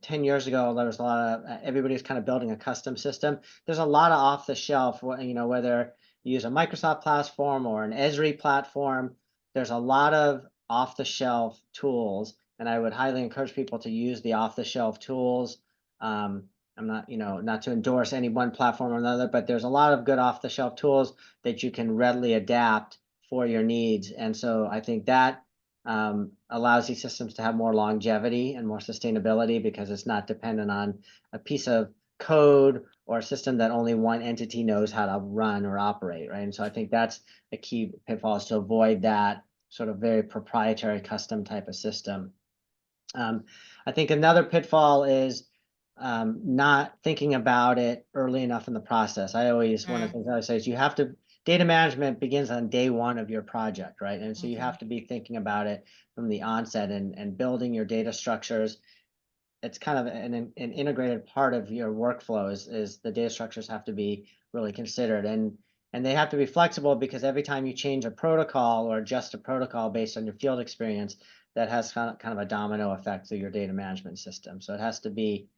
10 years ago, there was a lot of everybody was kind of building a custom system. There's a lot of off the shelf, whether you use a Microsoft platform or an Esri platform, there's a lot of off the shelf tools, and I would highly encourage people to use the off the shelf tools. I'm not, not to endorse any one platform or another, but there's a lot of good off the shelf tools that you can readily adapt for your needs. And so I think that allows these systems to have more longevity and more sustainability, because it's not dependent on a piece of code or a system that only one entity knows how to run or operate, right? And so I think that's a key pitfall, is to avoid that sort of very proprietary custom type of system. I think another pitfall is not thinking about it early enough in the process. One of the Mm, things I always say is data management begins on day one of your project, right? And so you mhm. have to be thinking about it from the onset and building your data structures. It's kind of an integrated part of your workflow is the data structures have to be really considered, and they have to be flexible, because every time you change a protocol or adjust a protocol based on your field experience, that has kind of a domino effect through your data management system. So it has to be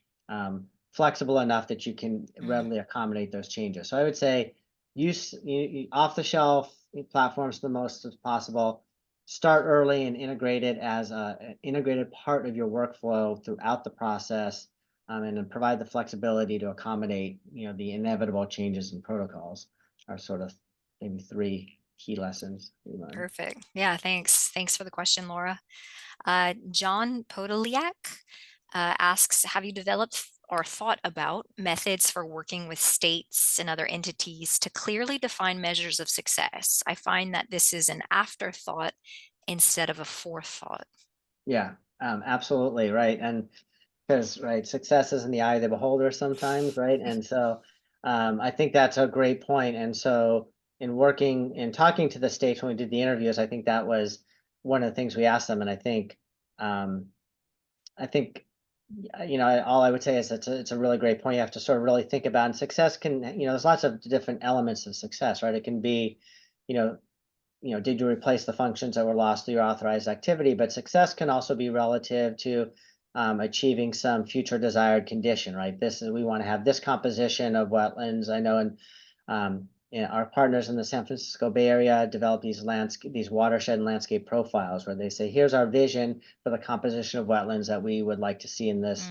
flexible enough that you can Mm, readily accommodate those changes. So I would say use off the shelf platforms the most as possible. Start early and integrate it as an integrated part of your workflow throughout the process, and then provide the flexibility to accommodate, the inevitable changes in protocols are sort of maybe three key lessons we learned. perfect. Yeah, thanks. Thanks for the question, Laura. John Podoliak asks, have you developed or thought about methods for working with states and other entities to clearly define measures of success? I find that this is an afterthought instead of a forethought. Yeah, absolutely right. And because success is in the eye of the beholder sometimes, right? And so I think that's a great point. And so in working and talking to the states when we did the interviews, I think that was one of the things we asked them. And um, I think all I would say is it's a really great point. You have to sort of really think about, and success can, there's lots of different elements of success, right? It can be, you know, did you replace the functions that were lost through your authorized activity? But success can also be relative to achieving some future desired condition, right? We want to have this composition of wetlands. I know, and our partners in the San Francisco Bay Area develop these watershed and landscape profiles, where they say, here's our vision for the composition of wetlands that we would like to see in this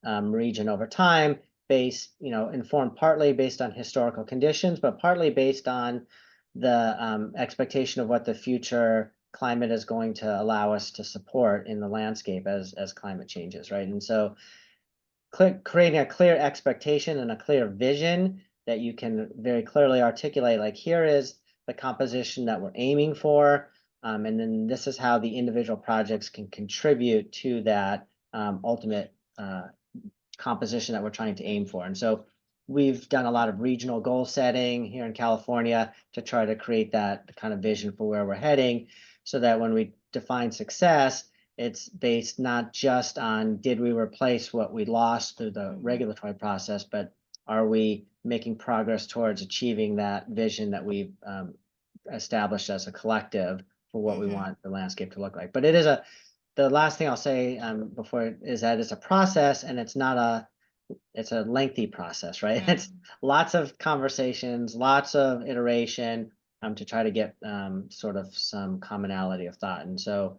Mm, region over time, informed partly based on historical conditions, but partly based on the expectation of what the future climate is going to allow us to support in the landscape as climate changes, right? And so creating a clear expectation and a clear vision that you can very clearly articulate, like, here is the composition that we're aiming for, and then this is how the individual projects can contribute to that ultimate composition that we're trying to aim for. And so we've done a lot of regional goal setting here in California to try to create that kind of vision for where we're heading, so that when we define success, it's based not just on, did we replace what we lost through the mhm, regulatory process, but are we making progress towards achieving that vision that we've established as a collective for what we mhm, want the landscape to look like. But the last thing I'll say before is that it's a process, and it's a lengthy process, right? It's mm. lots of conversations, lots of iteration to try to get sort of some commonality of thought. And so,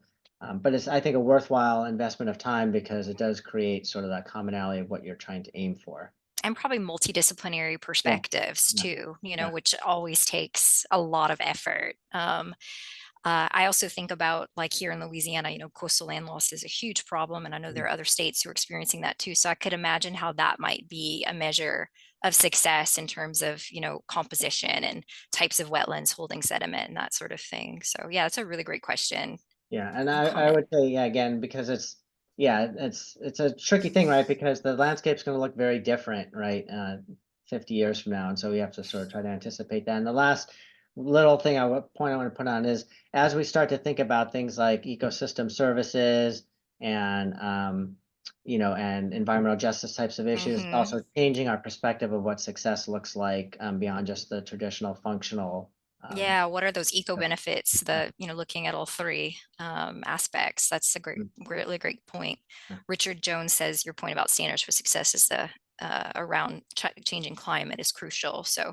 but it's, I think, a worthwhile investment of time, because it does create sort of that commonality of what you're trying to aim for. And probably multidisciplinary Yeah, perspectives yeah, too, yeah. which always takes a lot of effort. I also think about, like, here in Louisiana, coastal land loss is a huge problem, and I know there Mhm. are other states who are experiencing that too. So I could imagine how that might be a measure of success in terms of, composition and types of wetlands holding sediment and that sort of thing. So yeah, it's a really great question Yeah, and and I comment. would say, yeah, again, because it's a tricky thing, right? Because the landscape's going to look very different, right? 50 years from now, and so we have to sort of try to anticipate that. And the last little thing point I want to put on is, as we start to think about things like ecosystem services and and environmental justice types of issues, Hmm. also changing our perspective of what success looks like beyond just the traditional functional. Um, Yeah, what are those eco benefits? Looking at all three aspects. That's a really great point. Richard Jones says your point about standards for success is the around changing climate is crucial. So,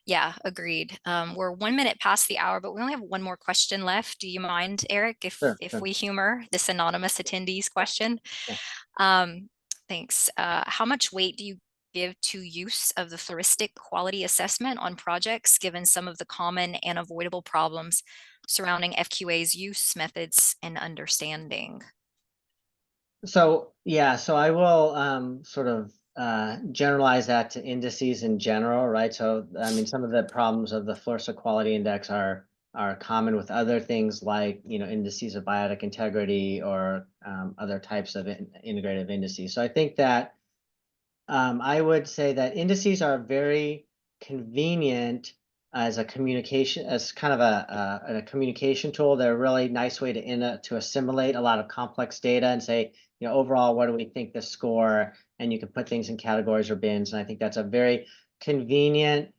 yeah, agreed. We're 1 minute past the hour, but we only have one more question left. Do you mind, Eric, if sure, if sure. we humor this anonymous attendee's question? Yeah. Um, thanks. How much weight do you give to use of the floristic quality assessment on projects, given some of the common and avoidable problems surrounding FQA's use methods and understanding? So yeah, so I will sort of generalize that to indices in general, right? So I mean, some of the problems of the Florida Quality Index are common with other things, like indices of biotic integrity or other types of integrative indices. So I think that I would say that indices are very convenient as a communication, as kind of a communication tool. They're a really nice way to assimilate a lot of complex data and say, overall, what do we think the score? And you can put things in categories or bins. And I think that's a very convenient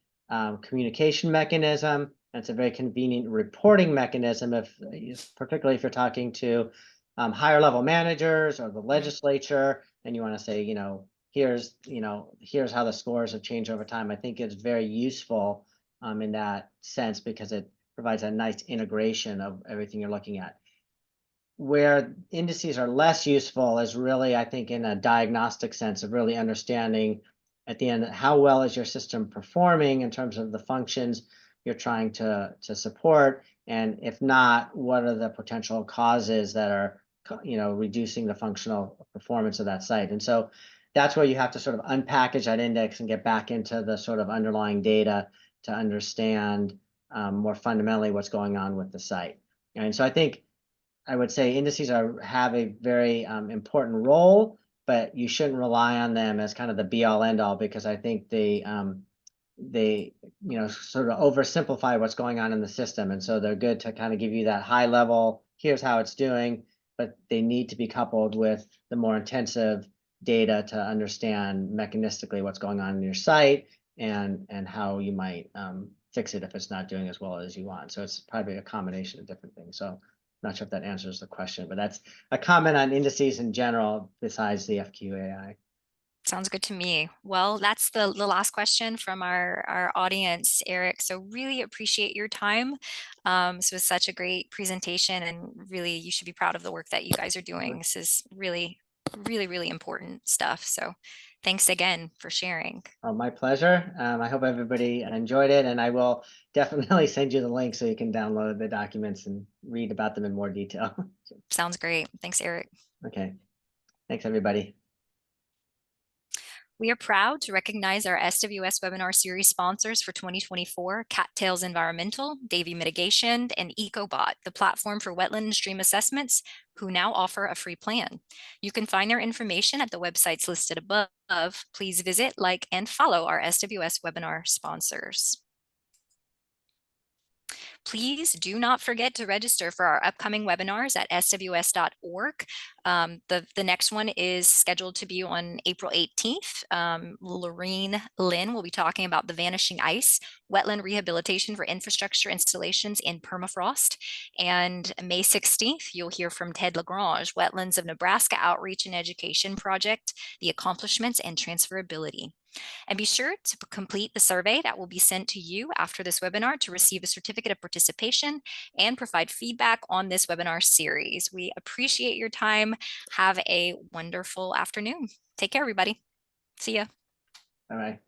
communication mechanism. And it's a very convenient reporting mechanism, particularly if you're talking to higher level managers or the legislature, and you want to say, here's how the scores have changed over time. I think it's very useful in that sense because it provides a nice integration of everything you're looking at. Where indices are less useful is really, I think, in a diagnostic sense of really understanding at the end how well is your system performing in terms of the functions you're trying to support, and if not, what are the potential causes that are reducing the functional performance of that site. And so that's where you have to sort of unpackage that index and get back into the sort of underlying data to understand more fundamentally what's going on with the site. And so I would say indices have a very important role, but you shouldn't rely on them as kind of the be all end all, because I think they sort of oversimplify what's going on in the system. And so they're good to kind of give you that high level, here's how it's doing, but they need to be coupled with the more intensive data to understand mechanistically what's going on in your site and how you might fix it if it's not doing as well as you want. So it's probably a combination of different things. So not sure if that answers the question, but that's a comment on indices in general besides the FQAI. Sounds good to me. Well, that's the last question from our audience, Eric. So really appreciate your time. This was such a great presentation, and really you should be proud of the work that you guys are doing. This is really, really, really important stuff. So thanks again for sharing. Oh, my pleasure. I hope everybody enjoyed it, and I will definitely send you the link so you can download the documents and read about them in more detail. Sounds great. Thanks, Eric. Okay. Thanks, everybody. We are proud to recognize our SWS webinar series sponsors for 2024, Cattails Environmental, Davy Mitigation, and EcoBot, the platform for wetland and stream assessments, who now offer a free plan. You can find their information at the websites listed above. Please visit, like, and follow our SWS webinar sponsors. Please do not forget to register for our upcoming webinars at sws.org. The next one is scheduled to be on April 18th. Lorene Lynn will be talking about the vanishing ice, wetland rehabilitation for infrastructure installations in permafrost. And May 16th, you'll hear from Ted Lagrange, Wetlands of Nebraska Outreach and Education Project, the accomplishments and transferability. And be sure to complete the survey that will be sent to you after this webinar to receive a certificate of participation and provide feedback on this webinar series. We appreciate your time. Have a wonderful afternoon. Take care, everybody. See ya. All right.